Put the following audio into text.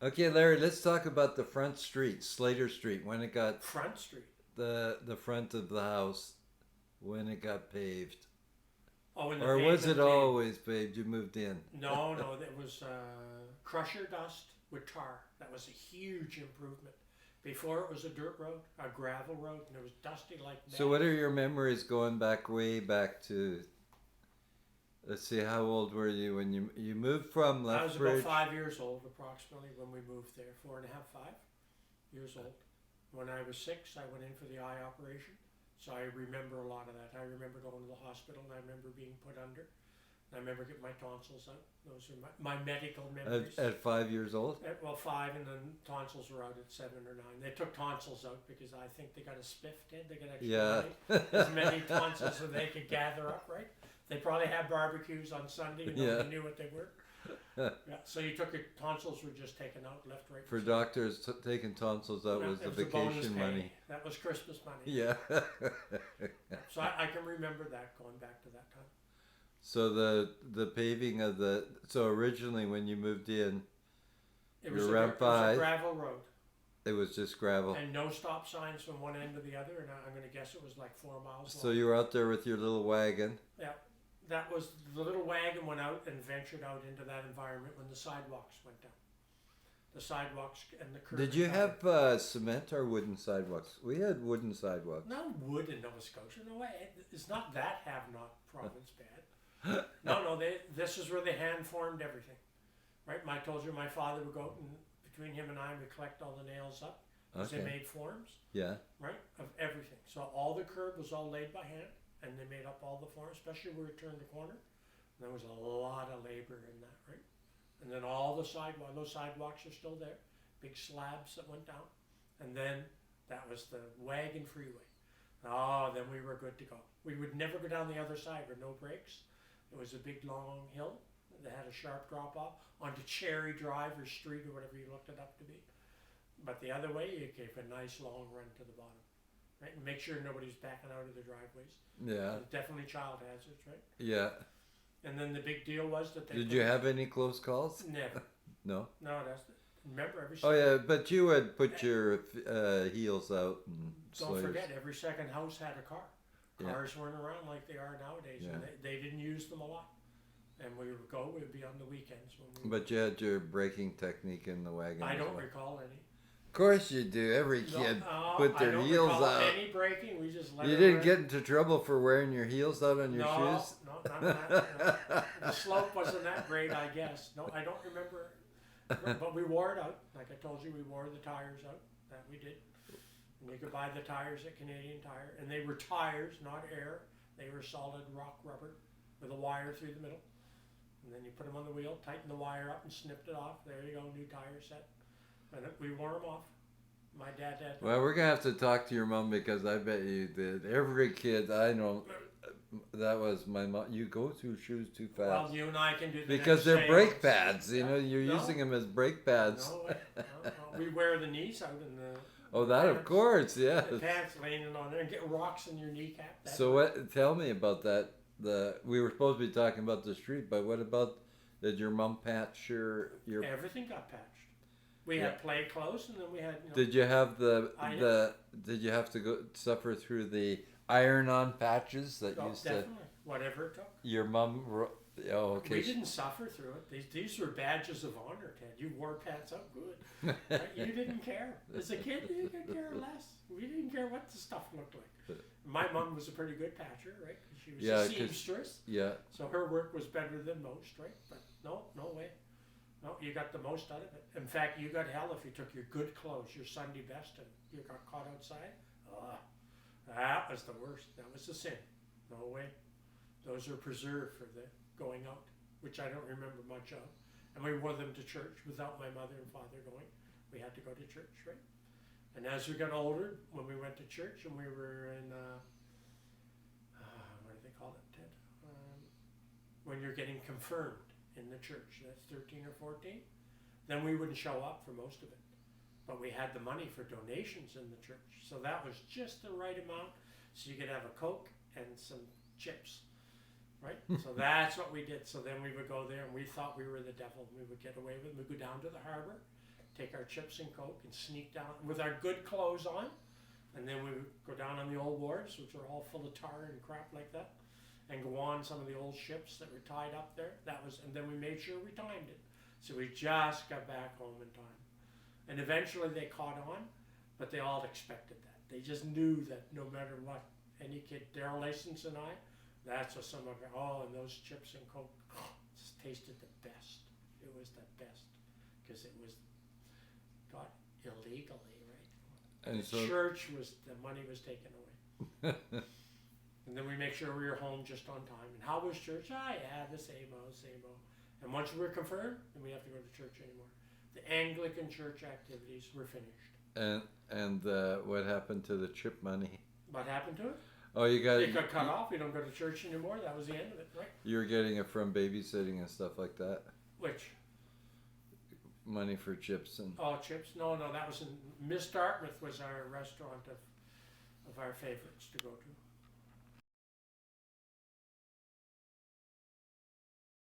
Okay, Larry, let's talk about the front street, Slater Street, when it got Front Street. the front of the house when it got paved. Oh, and the Or was it pavement came. always paved? You moved in. No, no, that was crusher dust with tar. That was a huge improvement. Before it was a dirt road, a gravel road, and it was dusty like So that. what are your memories going back way back to, let's see, how old were you when you moved from I was about Lethbridge? 5 years old approximately when we moved there. 4.5, 5 years old. When I was 6, I went in for the eye operation. So I remember a lot of that. I remember going to the hospital and I remember being put under. I remember getting my tonsils out. Those are my medical memories. At 5 years old? Well, 5, and then tonsils were out at 7 or 9. They took tonsils out because I think they got a spiff, did they got extra Yeah. money? As many tonsils as they could gather up, right? They probably had barbecues on Sunday and nobody knew what they were. Yeah, so you took your tonsils were just taken out, left, right. For doctors, taking tonsils out No, was it the was a bonus vacation pay. money. That was Christmas money. Yeah. So I can remember that going back to that time. So the paving of so originally when you moved in, It was, You're around it was a 5. gravel road it was just gravel. and no stop signs from one end to the other, and I'm going to guess it was like 4 miles So long. you were out there with your little wagon. Yeah, that was the little wagon went out and ventured out into that environment when the sidewalks went down. The sidewalks and the curb. Did you have cement or wooden sidewalks? We had wooden sidewalks. No wood in Nova Scotia. No way. It's not that have-not province bad. No. This is where they hand formed everything, right? I told you my father would go out and between him and I, we collect all the nails up because they Okay. made forms, Yeah. right, of everything. So all the curb was all laid by hand, and they made up all the forms, especially where we turned the corner. There was a lot of labor in that, right? And then all the those sidewalks are still there, big slabs that went down, and then that was the wagon freeway. Oh, then we were good to go. We would never go down the other side with no brakes. It was a big long hill that had a sharp drop off onto Cherry Drive or Street or whatever you looked it up to be. But the other way, you gave a nice long run to the bottom, right? And make sure nobody's backing out of the driveways. Yeah. Definitely child hazards, right? Yeah. And then the big deal was that they Did you have any close calls? never. No. No, remember every. Oh yeah, but you would put your heels out and Don't sliders. forget, every second house had a car. Yeah. Cars weren't around like they are nowadays, Yeah. and they didn't use them a lot. And we would go. We'd be on the weekends when we. But you had your braking technique in the wagon. I as don't well. recall any. Of course you do. Every kid put I their don't heels recall out. any braking. We just let You it didn't run. get into trouble for wearing your heels out on your no, shoes? No, none of that. No. The slope wasn't that great, I guess. No, I don't remember. But we wore it out. Like I told you, we wore the tires out. That we did. And you could buy the tires at Canadian Tire. And they were tires, not air. They were solid rock rubber with a wire through the middle. And then you put them on the wheel, tighten the wire up and snipped it off. There you go, new tire set. And we wore them off. My dad had. Well, we're gonna have to talk to your mom because I bet you did. Every kid I know, that was my mom. You go through shoes too fast. Well, you and I can do the Because next they're brake seance. pads. You Yeah. know, you're No. using them as brake pads. No way. No. We wear the knees out in the. Oh, that of pants. course, yeah. The pants leaning on there and get rocks in your kneecap. That's So what? Tell me about that. We were supposed to be talking about the street, but what about? Did your mom patch your? Everything got patched. We Yeah. had play clothes, and then we had. Did you have I- Did you have to go suffer through the iron-on patches that Oh, used definitely. Whatever it took. Your mom? Oh, okay. We didn't suffer through it. These were badges of honor, Ted. You wore pants out good. Right? You didn't care. As a kid, you could care less. We didn't care what the stuff looked like. My mom was a pretty good patcher, right? She was Yeah, a 'cause- seamstress, Yeah. so her work was better than most, right? But no way. No, you got the most out of it. In fact, you got hell if you took your good clothes, your Sunday best, and you got caught outside. That was the worst. That was the sin. No way. Those are preserved for the going out, which I don't remember much of. And we wore them to church without my mother and father going. We had to go to church, right? And as we got older, when we went to church and we were in, what do they call it, Ted? When you're getting confirmed in the church, that's 13 or 14, then we wouldn't show up for most of it. But we had the money for donations in the church. So that was just the right amount. So you could have a Coke and some chips. Right? So that's what we did. So then we would go there and we thought we were the devil. We would get away with it. We'd go down to the harbor take our chips and Coke and sneak down with our good clothes on. And then we would go down on the old wharves, which were all full of tar and crap like that, and go on some of the old ships that were tied up there. And then we made sure we timed it. So we just got back home in time. And eventually they caught on, but they all expected that. They just knew that no matter what, any kid, Daryl Lasons and I, that's what some of it, and those chips and Coke just tasted the best. It was the best, because it was got illegally, right? And The church the money was taken away. And then we make sure we were home just on time. And how was church? Yeah, the same old, same old. And once we're confirmed, then we have to go to church anymore. The Anglican church activities were finished. And what happened to the chip money? What happened to it? Oh, you got It got cut off. We don't go to church anymore. That was the end of it, right? You were getting it from babysitting and stuff like that. Which? Money for chips and. Oh, chips? No, that was in Miss Dartmouth was our restaurant of our favorites to go to.